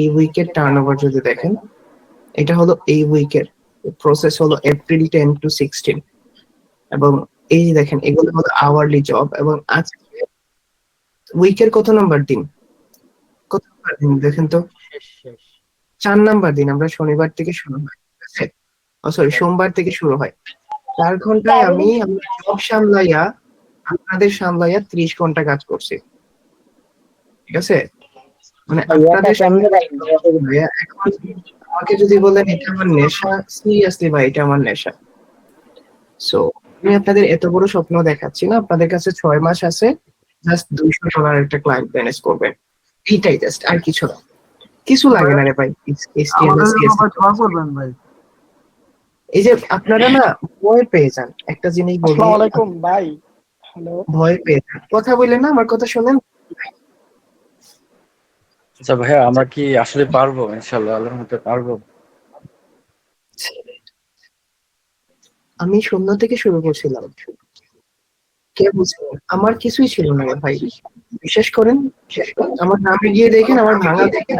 এই উইকের টার্নওভার যদি দেখেন, এটা হলো এই উইকের প্রসেস হলো এপ্রিল 10 to 16, এবং এই যে দেখেন এগুলো হলো আওয়ারলি জব। এবং আজকে উইকের কত নাম্বার দিন, কত নাম্বার দিন দেখেন তো? শেষ শেষ 4 নাম্বার দিন। আমরা শনিবার থেকে শুরু হয়, ঠিক আছে? সরি, সোমবার থেকে শুরু হয়। 4 ঘন্টায় আমি আমার জব সামলাইয়া, আপনাদের সামলাইয়া 30 ঘন্টা কাজ করছি, ঠিক আছে? মানে ভাই, একা আপনাদের কেমনে পারেন ভাইয়া, এখন আমাকে যদি বলেন এটা আমার নেশা, সিরিয়াসলি ভাই এটা আমার নেশা। সো আমি আপনাদের এত বড় স্বপ্ন দেখাচ্ছি না, আপনাদের কাছে 6 মাস আছে, জাস্ট $200 একটা ক্লায়েন্ট ম্যানেজ করবেন, এইটাই জাস্ট, আর কিছু না। কিছু লাগে না রে ভাই, HTML আমাদের জন্য CSS। ভাই দোয়া করবেন ভাই। এই যে আপনারা না ভয় পেয়ে যান, একটা জিনিস বলি, আসসালামু আলাইকুম ভাই। হ্যালো। ভয় পেয়ে যান, কথা বললেন না, আমার কথা শোনেন। আচ্ছা ভাইয়া, আমরা কি আসলে পারবো? ইনশাআল্লাহ, আল্লাহর মধ্যে পারবো। আমি শূন্য থেকে শুরু করছিলাম, কে বুঝবে? আমার কিছুই ছিল না রে ভাই, বিশ্বাস করেন। আমার নামে গিয়ে দেখেন, আমার ভাঙা দেখেন।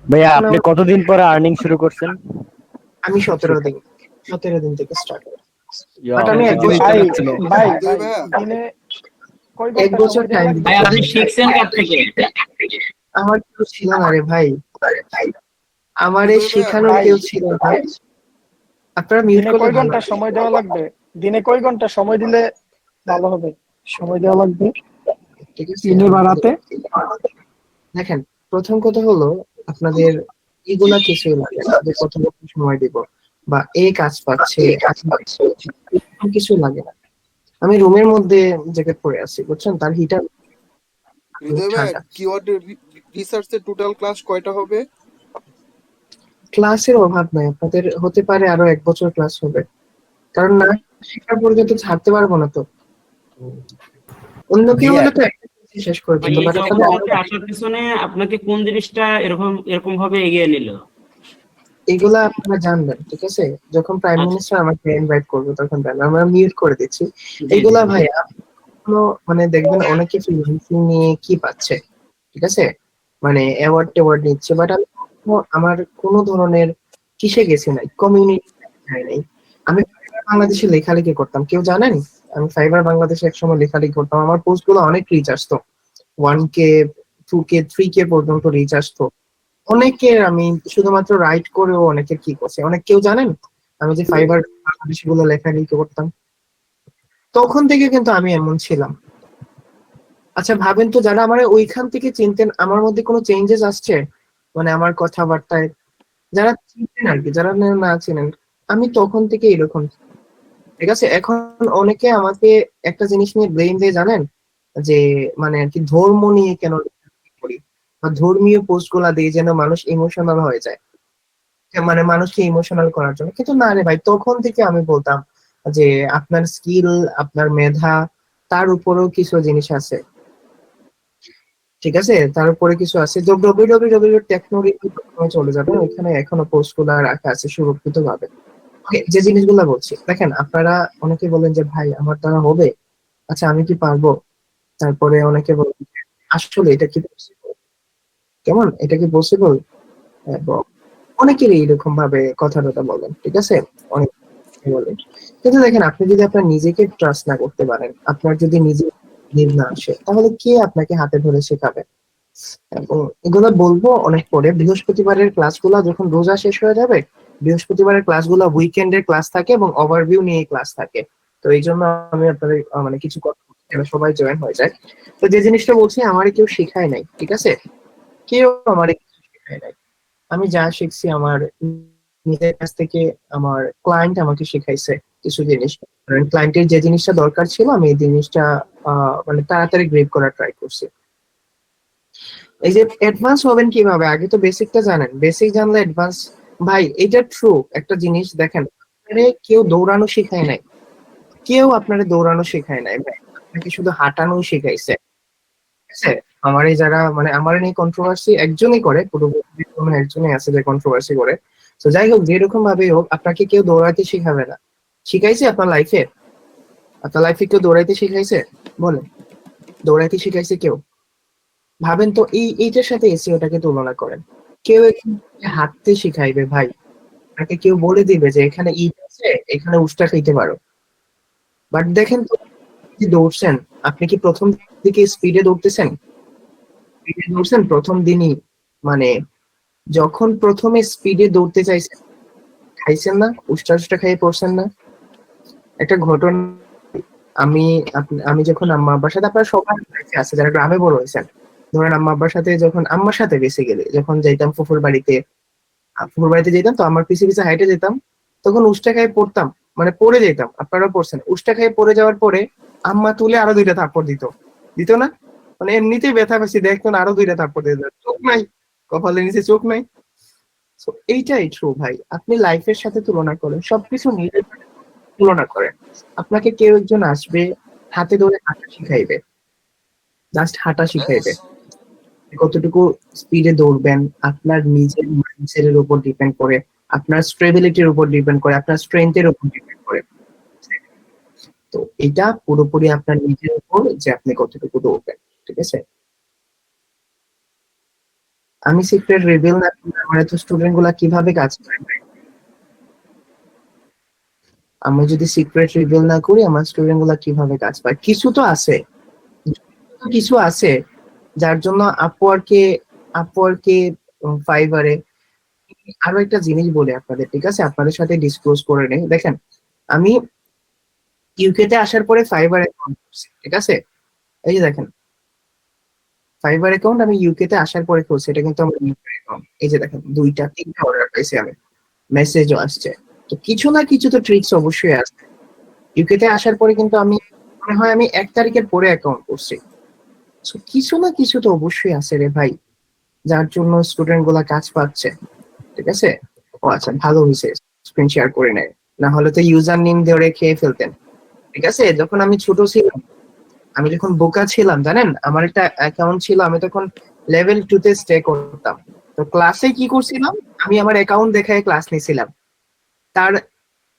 ভাইয়া, এখন আপনি কতদিন পরে আর্নিং শুরু করছেন? আমি 17 দিন থেকে স্টার্ট। ইয়া বাট আমি এক আল্লাহ। বছর ভাই ছিল, ভাই ভাই দিনে কয় এক ঘন্টা বছর সময় দেওয়া টাইম লাগবে? ভাই, আপনি শিখছেন কার থেকে? আমার কেউ ছিল না রে ভাই, আমার এই শেখানোর ভাই কেউ ছিল না। আপনারা মিউট দিনে করলে কয় ভালো ঘন্টা হয়। সময় দেওয়া লাগবে? দিনে কয় ঘন্টা সময় দিলে ভালো হবে? সময় দেওয়া লাগবে ঠিক আছে, দিনে বা রাতে? দেখেন, প্রথম কথা হলো আপনাদের এগুলা কিছুই লাগে না, যে কত সময় দিব বা এই কাজ পাচ্ছে এরকম কিছু লাগে না। আমি রুমের মধ্যে জ্যাকেট পরে আছি, বুঝছেন, তার হিটার হৃদয় ভাই, ঠান্ডা। কিওয়ার্ড রিসার্চের টোটাল ক্লাস কয়টা হবে? ক্লাসের অভাব নাই, আপনাদের হতে পারে আরো 1 বছর ক্লাস হবে, কারণ না শেখা পর্যন্ত ছাড়তে পারবো না তো। অন্য কেউ ভাইয়া, হলে তো একটা কোর্সই শেষ করে ভাই, দিত, এই বাট আপনাদের জগতে আসার পিছনে আপনাকে কোন জিনিসটা এরকম এরকম ভাবে এগিয়ে নিল? এগুলা আপনারা জানবেন, ঠিক আছে? যখন প্রাইম আচ্ছা, মিনিস্টার আমাকে ইনভাইট করবে তখন জানবেন, আমরা মিউট করে দিচ্ছি জি জি এগুলা। জি। ভাই এখনো মানে দেখবেন অনেকে ফ্রিল্যান্সিং নিয়ে কি পাচ্ছে, ঠিক আছে, মানে অ্যাওয়ার্ড টেওয়ার্ড নিচ্ছে, বাট আমি কখনো আমার কোনো ধরনের কিসে গেছি নাই, কমিউনিটি নাই। আমি বাংলাদেশে লেখালেখি করতাম, কেউ জানেন? আমি ফাইবার বাংলাদেশে একসময় লেখালেখি করতাম, আমার পোস্ট গুলো অনেক রিচ আসতো, 1K 2K 3K পর্যন্ত রিচ আসতো। অনেকের আমি শুধুমাত্র রাইট করেও অনেকের কি করছে, অনেক কেউ জানেন আমি যে ফাইবার বাংলাদেশি গুলো লেখালেখি করতাম, তখন থেকে কিন্তু আমি এমন ছিলাম। আচ্ছা ভাবেন তো, যারা আমার ওইখান থেকে চিনতেন, আমার মধ্যে কোনো চেঞ্জেস আসছে? মানে আমার কথাবার্তায় যারা চিনতেন আর কি, যারা না চিনেন, আমি তখন থেকে এরকম, ঠিক আছে? এখন অনেকে আমাকে একটা জিনিস নিয়ে ব্লেম দিয়ে, জানেন, যে মানে আর কি ধর্ম নিয়ে কেন লেখালেখি করি বা ধর্মীয় পোস্ট গুলা দিই যেন মানুষ ইমোশনাল হয়ে যায়, মানে মানুষকে ইমোশনাল করার জন্য। কিন্তু না রে ভাই, তখন থেকে আমি বলতাম যে আপনার স্কিল, আপনার মেধা, তার উপরেও কিছু জিনিস আছে, ঠিক আছে? তার উপরে কিছু আছে। www টেকনোলজি চলে যাবেন, ওইখানে এখনো পোস্ট গুলা রাখা আছে সুরক্ষিত ভাবে। যে জিনিসগুলো বলছি দেখেন, আপনারা অনেকে বলেন যে ভাই আমার দ্বারা হবে, আচ্ছা আমি কি পারবো? তারপরে অনেকে বলেন যে, আসলে এটা কি পসিবল, কেমন এটা কি পসিবল? এবং অনেকেরই এরকম ভাবে কথা টথা বলেন, ঠিক আছে, অনেক বলেন। কিন্তু দেখেন, আপনি যদি আপনার নিজেকে ট্রাস্ট না করতে পারেন, আপনার যদি নিজে নিজে না আসে, তাহলে কে আপনাকে হাতে ধরে শেখাবে? এবং এগুলো বলবো অনেক পরে। বৃহস্পতিবারের ক্লাসগুলো যখন রোজা শেষ হয়ে যাবে, বৃহস্পতিবারের ক্লাসগুলো উইকেন্ডের ক্লাস থাকে এবং ওভারভিউ নিয়ে ক্লাস থাকে। তো এই জন্য আমি আপনাদের মানে কিছু কথা বলছি যেন সবাই জয়েন হয়ে যায়। তো যে জিনিসটা বলছি, আমারে কেউ শেখায় নাই, ঠিক আছে? কেউ আমারে কিছু শেখায় নাই। আমি যা শিখছি আমার নিজের কাছ থেকে, আমার ক্লায়েন্ট আমাকে শিখাইছে কিছু জিনিস। ক্লায়েন্টের যে জিনিসটা দরকার ছিল, আমি এই জিনিসটা মানে তাড়াতাড়ি গ্রেড করার ট্রাই করছি। এই যে অ্যাডভান্স হবেন কিভাবে, আগে তো বেসিকটা জানেন, বেসিক জানলে অ্যাডভান্স। ভাই এটা ট্রু একটা জিনিস, দেখেন আপনারে কেউ দৌড়ানো শেখায় নাই, কেউ আপনারে দৌড়ানো শেখায় নাই ভাই, আপনাকে শুধু হাঁটানো শিখাইছে, ঠিক আছে? আমার এই যারা মানে আমার নিয়ে কন্ট্রোভার্সি একজনই করে, পুরো পৃথিবীর একজনই আছে যে কন্ট্রোভার্সি করে। তো যাই হোক, যেরকম ভাবেই হোক, আপনাকে কেউ দৌড়াতে শিখাবে না। শিখাইছে আপনার লাইফে? আপনার লাইফে কেউ দৌড়াইতে শিখাইছে? বলেন, দৌড়াইতে শিখাইছে কেউ? ভাবেন তো এইটার সাথে এসিওটাকে তুলনা করেন। কেউ এখানে হাঁটতে শিখাইবে ভাই, তাকে কেউ বলে দিবে যে এখানে ইট আছে, এখানে উষ্টা খাইতে পারো। বাট দেখেন তো, যে দৌড়ছেন, আপনি কি প্রথম দিকে স্পিডে দৌড়তেছেন? স্পিডে দৌড়ছেন প্রথম দিনই, মানে যখন প্রথমে স্পিডে দৌড়তে চাইছেন, খাইছেন না, উষ্টা উষ্টা খাইয়ে পড়ছেন না? একটা ঘটনা, আমি আমি যখন আম্মা আব্বার সাথে, আপনার সবার লাইফে আছে যারা গ্রামে বড় হয়েছেন, ধরেন আম্মা আব্বার সাথে যখন, আম্মার সাথে বেসিক্যালি যখন যাইতাম ফুফুর বাড়িতে, ফুফুর বাড়িতে যেতাম তো আমার পিছে পিছে হাইটে যেতাম, তখন উষ্টা খাই পড়তাম, মানে পড়ে যেতাম, আপনারাও পড়ছেন, উষ্টা খাই পড়ে যাওয়ার পরে আম্মা তুলে আরো 2টা থাপ্পড় দিত, দিত না? মানে এমনিতেই ব্যথা পেয়েছি, দেখতো না, আরো 2টা থাপ্পড় দিত, চোখ নাই, কপালের নিচে চোখ নাই। তো এইটাই ট্রু ভাই, আপনি লাইফের সাথে তুলনা করেন, সবকিছু নিজের সাথে তুলনা করেন। আপনাকে কেউ একজন আসবে, হাতে ধরে হাঁটা শিখাইবে, জাস্ট হাঁটা শিখাইবে, কতটুকু স্পিডে দৌড়বেন আপনার নিজের মাইন্ডসেটের উপর ডিপেন্ড করে, আপনার স্টেবিলিটির উপর ডিপেন্ড করে, আপনার স্ট্রেংথের উপর ডিপেন্ড করে। তো এটা পুরোপুরি আপনার নিজের উপর যে আপনি কতটুকু দৌড়বেন, ঠিক আছে? আমি সিক্রেট রিভিল না করলে আমার এত স্টুডেন্ট গুলা কিভাবে কাজ করে? আমি যদি সিক্রেট রিভিল না করি আমার স্টুডেন্ট গুলা কিভাবে কাজ পায়? কিছু তো আছে, কিছু আছে যার জন্য আপওয়ার্কে, আপওয়ার্কে, ফাইবারে। আরো একটা জিনিস বলি আপনাদের, ঠিক আছে, আপনাদের সাথে ডিসক্লোজ করে নেই। দেখেন, আমি ইউকে তে আসার পরে ফাইবার অ্যাকাউন্ট করছি, ঠিক আছে? এই যে দেখেন, ফাইবার অ্যাকাউন্ট আমি ইউকে তে আসার পরে করছি, এটা কিন্তু আমার ইউকে অ্যাকাউন্ট। এই যে দেখেন, 2টা 3টা অর্ডার পাইছি আমি, মেসেজও আসছে। তো কিছু না কিছু তো ট্রিক্স অবশ্যই আছে। ইউকে তে আসার পরে কিন্তু আমি, মনে হয় আমি 1 তারিখের পরে অ্যাকাউন্ট করছি। So, কিছু না কিছু তো অবশ্যই আছে রে ভাই, যার জন্য স্টুডেন্ট গুলা কাজ পাচ্ছে, ঠিক আছে? ও আচ্ছা, ভালো হয়েছে স্ক্রিন শেয়ার করে নেয়, না হলে তো ইউজার নেম ধরে খেয়ে ফেলতেন। ঠিক আছে, যখন আমি ছোট ছিলাম, আমি যখন বোকা ছিলাম জানেন, আমার একটা অ্যাকাউন্ট ছিল, আমি তখন লেভেল 2 তে স্টে করতাম। তো ক্লাসে কি করছিলাম, আমি আমার অ্যাকাউন্ট দেখায় ক্লাস নিছিলাম, তার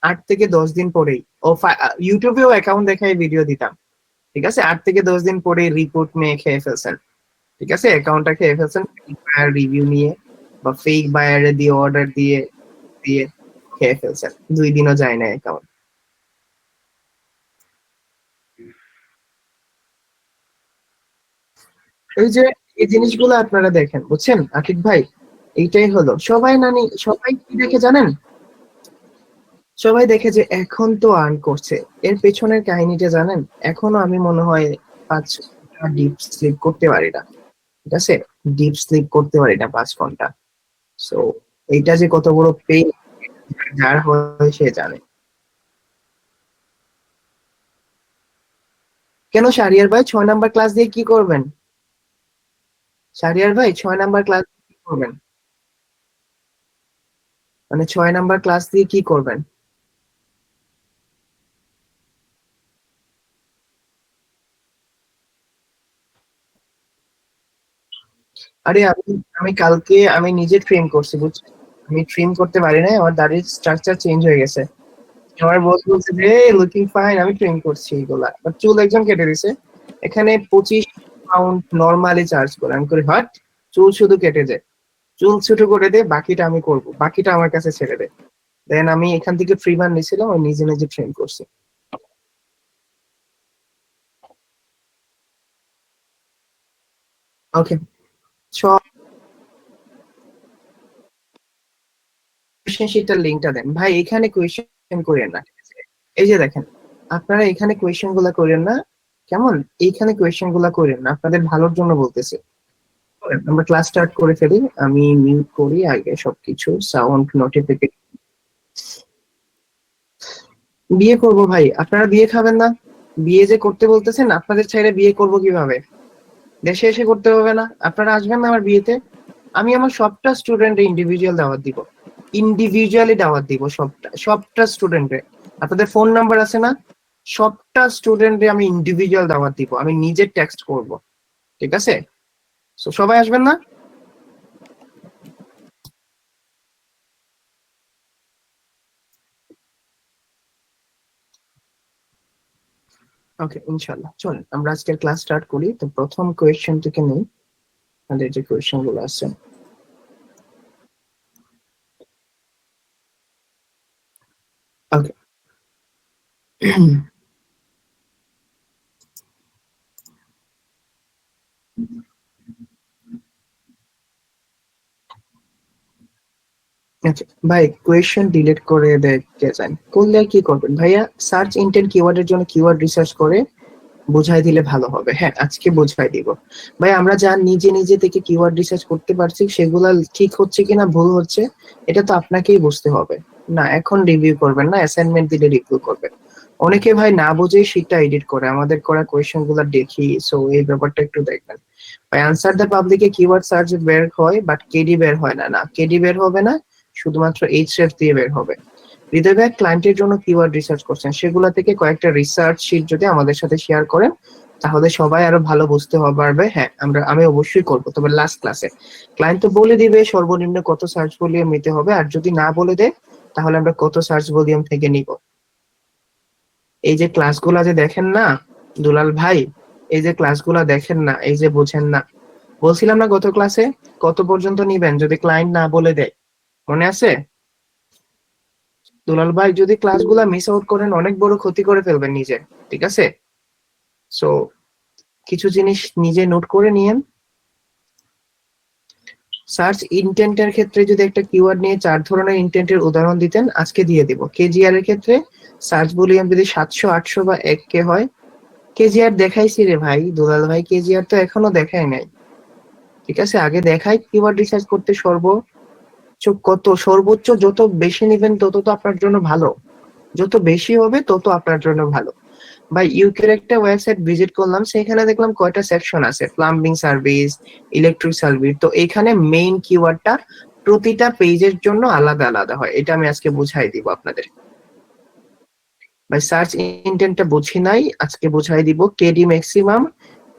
8 থেকে 10 দিন পরেই ও ইউটিউবেও অ্যাকাউন্ট দেখায় ভিডিও দিতাম, ঠিক আছে? 8 থেকে 10 দিন পরে রিপোর্ট নিয়ে খেয়ে ফেলছেন, ঠিক আছে, অ্যাকাউন্টটা খেয়ে ফেলছেন বায়ার রিভিউ নিয়ে, বা ফেক বায়ারে দিয়ে অর্ডার দিয়ে দিয়ে খেয়ে ফেলছেন, 2 দিনও যায় না অ্যাকাউন্ট। এই যে এই জিনিসগুলো আপনারা দেখেন, বুঝছেন আকিব ভাই? এইটাই হলো, সবাই নানি, সবাই কি দেখে জানেন? সবাই দেখে যে এখন তো আর্ন করছে, এর পেছনের কাহিনীটা জানেন? এখনো আমি মনে হয় 5 ঘন্টা ডিপ স্লিপ করতে পারি না, ঠিক আছে? ডিপ স্লিপ করতে পারি না 5 ঘন্টা। সো এইটা যে কত বড় পেইন, যার হয় সে জানে। কেন শাহরিয়ার ভাই 6 নাম্বার ক্লাস দিয়ে কি করবেন? শাহরিয়ার ভাই 6 নাম্বার ক্লাস দিয়ে কি করবেন? মানে 6 নাম্বার ক্লাস দিয়ে কি করবেন? আরে আমি আমি কালকে আমি নিজে ট্রিম করছি, বুঝছেন? আমি ট্রিম করতে পারি না, আমার দাড়ির স্ট্রাকচার চেঞ্জ হয়ে গেছে। আমার বস বলছে যে লুকিং ফাইন, আমি ট্রিম করছি এগুলা, বাট চুল একজন কেটে দিছে। এখানে 25 পাউন্ড নরমালি চার্জ করে, আমি করি হট, চুল শুধু কেটে দে, চুল ছোট করে দে, বাকিটা আমি করব, বাকিটা আমার কাছে ছেড়ে দে। দেন আমি এখান থেকে ফ্রি বান নিয়েছিলাম, আমি নিজে নিজে ট্রেন করছি। ওকে, সব কোয়েশ্চেন শিটটার লিংকটা দেন ভাই, এখানে কোয়েশ্চেন করেন না, ঠিক আছে? এই যে দেখেন, আপনারা এখানে কোয়েশ্চেন গুলা করেন না, কেমন? এইখানে কোয়েশ্চেন গুলা করেন না, আপনাদের ভালোর জন্য বলতেছি। আমরা ক্লাস স্টার্ট করে ফেলি, আমি মিউট করি আগে সবকিছু, সাউন্ড, নোটিফিকেশন। বিয়ে করব ভাই, আপনারা বিয়ে খাবেন না? বিয়ে যে করতে বলতেছেন, আপনাদের ছেড়ে বিয়ে করব কিভাবে? দেশে এসে করতে হবে না? আপনারা আসবেন না আমার বিয়েতে? আমি আমার সবটা স্টুডেন্ট ইন্ডিভিজুয়াল দাওয়াত দিব, ইন্ডিভিজুয়ালি দাওয়াত দিব, সবটা সবটা স্টুডেন্টে। আপনাদের ফোন নাম্বার আছে না? সবটা স্টুডেন্টে আমি ইন্ডিভিজুয়াল দাওয়াত দিব, আমি নিজে টেক্সট করব, ঠিক আছে? সো সবাই আসবেন না? ওকে, ইনশাল্লাহ চলেন আমরা আজকের ক্লাস স্টার্ট করি। তো প্রথম কোয়েশ্চেন থেকে নেই, আমাদের যে কোয়েশ্চেন গুলো আছে। ওকে, আচ্ছা ভাই, কোয়েশ্চেন ডিলিট করে দেখতে চান, করলে আর কি করবেন ভাইয়া? সার্চ ইন্টেন্ট কিওয়ার্ডের জন্য কিওয়ার্ড রিসার্চ করে বুঝাই দিলে ভালো হবে। হ্যাঁ, আজকে বুঝাই দিব ভাই। আমরা যা নিজে নিজে থেকে কিওয়ার্ড রিসার্চ করতে পারছি সেগুলা ঠিক হচ্ছে কিনা ভুল হচ্ছে এটা তো আপনাকেই বুঝতে হবে। না এখন রিভিউ করবেন না, অ্যাসাইনমেন্ট দিলে রিভিউ করবেন। অনেকে ভাই না বুঝেই শীটটা এডিট করে, আমাদের করা কোয়েশ্চেন গুলা দেখি। সো এই ব্যাপারটা একটু দেখবেন ভাই। আনসার দ্য পাবলিকে কিওয়ার্ড সার্চ বের হয়, বাট কেডি বের হয় না। না, কেডি বের হবে না, শুধুমাত্র এইচরেফ দিয়ে বের হবে। হৃদয় ভাই ক্লায়েন্টের জন্য কিওয়ার্ড রিসার্চ করছেন, সেগুলো থেকে কয়েকটা রিসার্চ শিট যদি আমাদের সাথে শেয়ার করেন তাহলে সবাই আরো ভালো বুঝতে পারবে। হ্যাঁ, আমি অবশ্যই করবো, তবে লাস্ট ক্লাসে। ক্লায়েন্ট তো বলে দিবে সর্বনিম্ন কত সার্চ ভলিউম নিতে হবে, আর যদি না বলে দেয় তাহলে আমরা কত সার্চ ভলিউম থেকে নিব। এই যে ক্লাসগুলা যে দেখেন না দুলাল ভাই, এই যে ক্লাসগুলা দেখেন না, এই যে বোঝেন না, বলছিলাম না গত ক্লাসে কত পর্যন্ত নিবেন যদি ক্লায়েন্ট না বলে দেয়, মনে আছে? দুলাল ভাই, যদি ক্লাসগুলা মিস আউট করেন অনেক বড় ক্ষতি করে ফেলবেন নিজে, ঠিক আছে? সো কিছু জিনিস নিজে নোট করে নিয়েন। সার্চ ইন্টেন্টের ক্ষেত্রে যদি একটা কিওয়ার্ড নিয়ে 4 ধরনের ইন্টেন্টের উদাহরণ দিতেন আজকে দিয়ে দিব। কেজিআর এর ক্ষেত্রে সার্চ ভলিউম যদি 700 800 বা 1K হয়। কেজিআর দেখাইছি রে ভাই দুলাল ভাই, কেজিআর তো এখনো দেখাই নাই, ঠিক আছে? আগে দেখাই কিওয়ার্ড রিসার্চ করতে সর্বোচ্চ যত বেশি নেবেন তত তো আপনার জন্য ভালো, যত বেশি হবে তত আপনার জন্য ভালো। বা ইউকের একটা ওয়েবসাইট ভিজিট করলাম, সেখানে দেখলাম কয়টা সেকশন আছে, প্লাম্বিং সার্ভিস, ইলেকট্রিক সার্ভিস। তো এখানে মেইন কিওয়ার্ডটা প্রতিটা পেজের জন্য আলাদা আলাদা হয়, এটা আমি আজকে বুঝাই দিব আপনাদের। ভাই সার্চ ইন্টেন্টটা বুঝি নাই, আজকে বুঝাই দিব। কেডি ম্যাক্সিমাম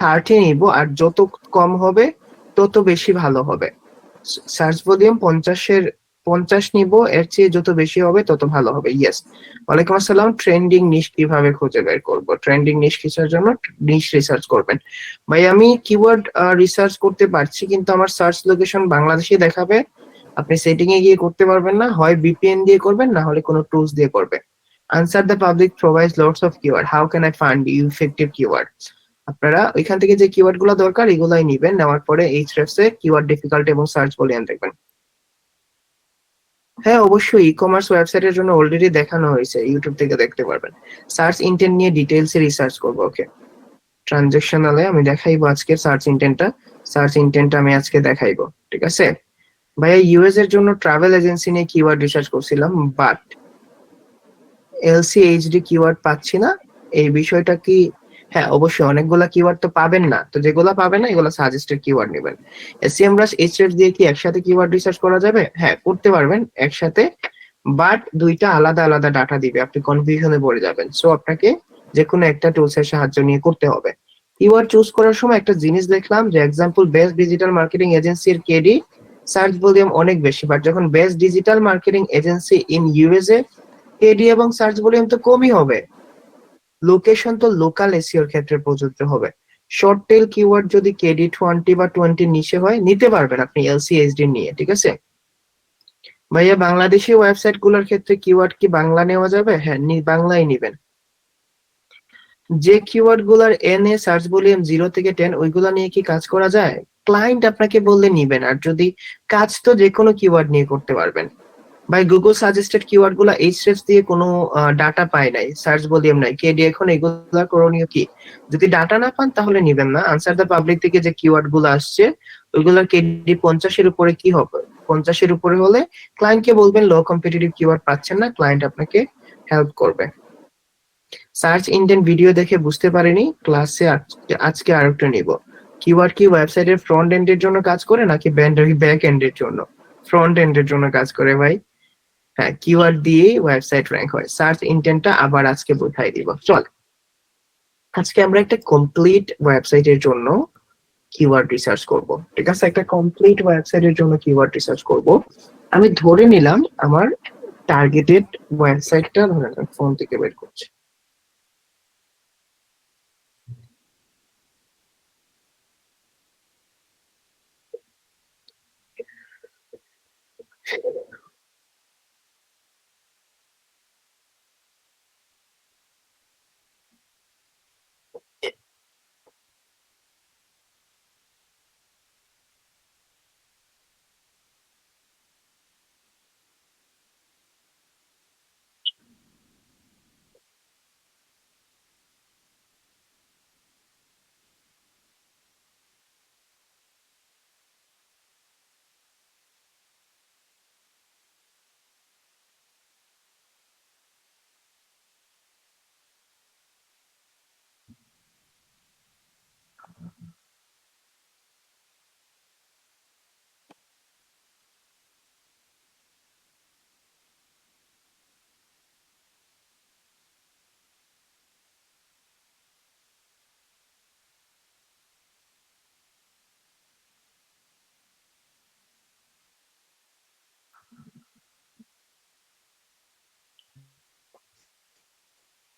30 নিব, আর যত কম হবে তত বেশি ভালো হবে। সার্চ ভলিউম 50 নিব, এর চেয়ে যত বেশি হবে তত ভালো হবে। ইয়েস, ওয়ালাইকুম আসসালাম। ট্রেন্ডিং নিশ কিভাবে খুঁজে বের করব? ট্রেন্ডিং নিশ কিসের জন্য? নিশ রিসার্চ করবেন ভাই। আমি কিওয়ার্ড রিসার্চ করতে পারছি, কিন্তু আমার সার্চ লোকেশন বাংলাদেশে দেখাবে। আপনি সেটিং এ গিয়ে করতে পারবেন না, হয় ভিপিএন দিয়ে করবেন না হলে কোনো টুলস দিয়ে করবেন। Answer the public provides lots of keyword, how can I find effective keyword? আপনারা ওইখান থেকে যে কিওয়ার্ড গুলো দরকার এগুলাই নিবেন, নেওয়ার পরে এইচরেফস এ কিওয়ার্ড ডিফিকাল্টি এবং সার্চ ভলিউম দেখবেন। হ্যাঁ অবশ্যই, ই কমার্স ওয়েবসাইটের জন্য অলরেডি দেখানো হয়েছে, ইউটিউব থেকে দেখতে পারবেন। সার্চ ইন্টেন্ট নিয়ে ডিটেইলস এ রিসার্চ করব। ওকে, ট্রানজ্যাকশনালে আমি দেখাইবো আজকে সার্চ ইন্টেন্টটা আমি আজকে দেখাইবো, ঠিক আছে? ভাইয়া ইউএস এর জন্য ট্রাভেল এজেন্সি নিয়ে কিওয়ার্ড রিসার্চ করছিলাম, বাট এলসিএইচডি কিওয়ার্ড পাচ্ছি না, এই বিষয়টা কি? হ্যাঁ অবশ্যই, অনেকগুলা কিওয়ার্ড তো পাবেন না, তো যেগুলো পাবেন না এগুলো সাজেস্টেড কিওয়ার্ড নেবেন। এসইএমরাশ এইচরেফ দিয়ে কি একসাথে কিওয়ার্ড রিসার্চ করা যাবে? হ্যাঁ করতে পারবেন একসাথে, বাট দুইটা আলাদা আলাদা ডাটা দিবে, আপনি কনফিউশনে পড়ে যাবেন। সো আপনাকে যে কোনো একটা টুলস এর সাহায্য নিয়ে করতে হবে। কিওয়ার্ড চুজ করার সময় একটা জিনিস দেখলাম, যে এক্সাম্পল বেস্ট ডিজিটাল মার্কেটিং এজেন্সির কেডি সার্চ ভলিউম অনেক বেশি, বাট যখন best digital marketing agency in USA, KD এবং সার্চ ভলিউম তো কমই হবে। লোকেশন তো লোকাল এসইওর ক্ষেত্রে প্রযোজ্য হবে। শর্ট টেল কিওয়ার্ড যদি কেডি 20 বা 20 নিচে হয় নিতে পারবেন আপনি এলসিএসডি নিয়ে, ঠিক আছে? ভাইয়া বাংলাদেশি ওয়েবসাইট গুলোর ক্ষেত্রে কিওয়ার্ড কি বাংলা নেওয়া যাবে? হ্যাঁ বাংলাই নিবেন। যে কিওয়ার্ড গুলার এনএ সার্চ ভলিউম 0 থেকে 10 ওইগুলা নিয়ে কি কাজ করা যায়? ক্লায়েন্ট আপনাকে বললে নিবেন, আর যদি কাজ তো যে কোনো কিওয়ার্ড নিয়ে করতে পারবেন। ভাই গুগল সাজেস্টেড কিওয়ার্ড গুলা এইচরেফ দিয়ে কোনো ডাটা পায় নাই, সার্চ ভলিউম নাই, কেডি এখন এগুলা করণীয় কি? যদি ডাটা না পান তাহলে নিবেন না। আনসার দ্য পাবলিক থেকে যে কিওয়ার্ড গুলো আসছে ওইগুলোর কেডি 50 এর উপরে কি হবে? 50 এর উপরে হলে ক্লায়েন্টকে বলবেন লো কম্পিটিটিভ কিওয়ার্ড পাচ্ছেন না, ক্লায়েন্ট আপনাকে হেল্প করবে। সার্চ ইন্টেন্ট ভিডিও দেখে বুঝতে পারিনি, ক্লাসে আজকে আরেকটা নিব। কিওয়ার্ড কি ওয়েবসাইটের ফ্রন্ট এন্ডের জন্য কাজ করে নাকি ব্যাক এন্ডের জন্য? ফ্রন্ট এন্ডের জন্য কাজ করে ভাই। হ্যাঁ, কিওয়ার্ড দিয়ে ওয়েবসাইট র‍্যাঙ্ক হয়। সার্চ ইন্টেন্টটা আবার আজকে বোঝাই দিব। চল আজকে আমরা একটা কমপ্লিট ওয়েবসাইটের জন্য কিওয়ার্ড রিসার্চ করব, ঠিক আছে? একটা কমপ্লিট ওয়েবসাইটের জন্য কিওয়ার্ড রিসার্চ করব। আমি ধরে নিলাম আমার টার্গেটেড ওয়েবসাইটটা, ধরে ফোন থেকে বের করছি।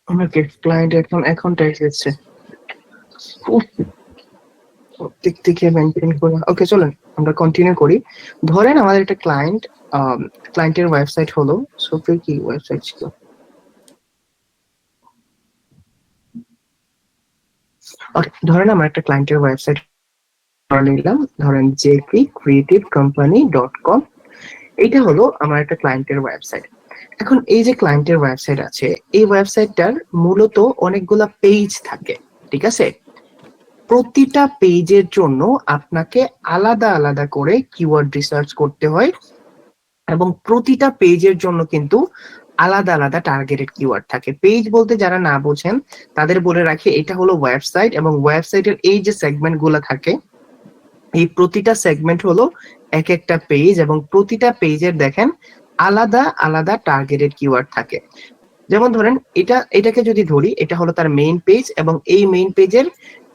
ওকে, ক্লায়েন্ট এখন ট্যাক্স দিচ্ছে, দিক থেকে মেনটেন করে। ওকে চলুন আমরা কন্টিনিউ করি। ধরেন আমাদের একটা ক্লায়েন্টের ওয়েবসাইট হলো, সোফির কি ওয়েবসাইট ছিল, ওকে ধরেন আমার একটা ক্লায়েন্টের ওয়েবসাইট নিলাম, ধরেন jkcreativecompany.com। এইটা হলো আমার একটা ক্লায়েন্টের ওয়েবসাইট। এখন এই যে ক্লায়েন্টের ওয়েবসাইট আছে, এই ওয়েবসাইটটার মূলত অনেকগুলা পেজ থাকে, ঠিক আছে? প্রতিটা পেজের জন্য আপনাকে আলাদা আলাদা করে কিওয়ার্ড রিসার্চ করতে হয়, এবং প্রতিটা পেজের জন্য কিন্তু আলাদা আলাদা টার্গেটেড কিওয়ার্ড থাকে। পেজ বলতে যারা না বোঝেন তাদের বলে রাখি, এটা হলো ওয়েবসাইট, এবং ওয়েবসাইটের এই যে সেগমেন্ট গুলা থাকে, এই প্রতিটা সেগমেন্ট হলো এক একটা পেজ, এবং প্রতিটা পেজের দেখেন আলাদা আলাদা টার্গেটেড কিওয়ার্ড থাকে। যেমন ধরেন এটাকে যদি ধরি, এটা হলো তার মেইন পেজ, এবং এই মেইন পেজের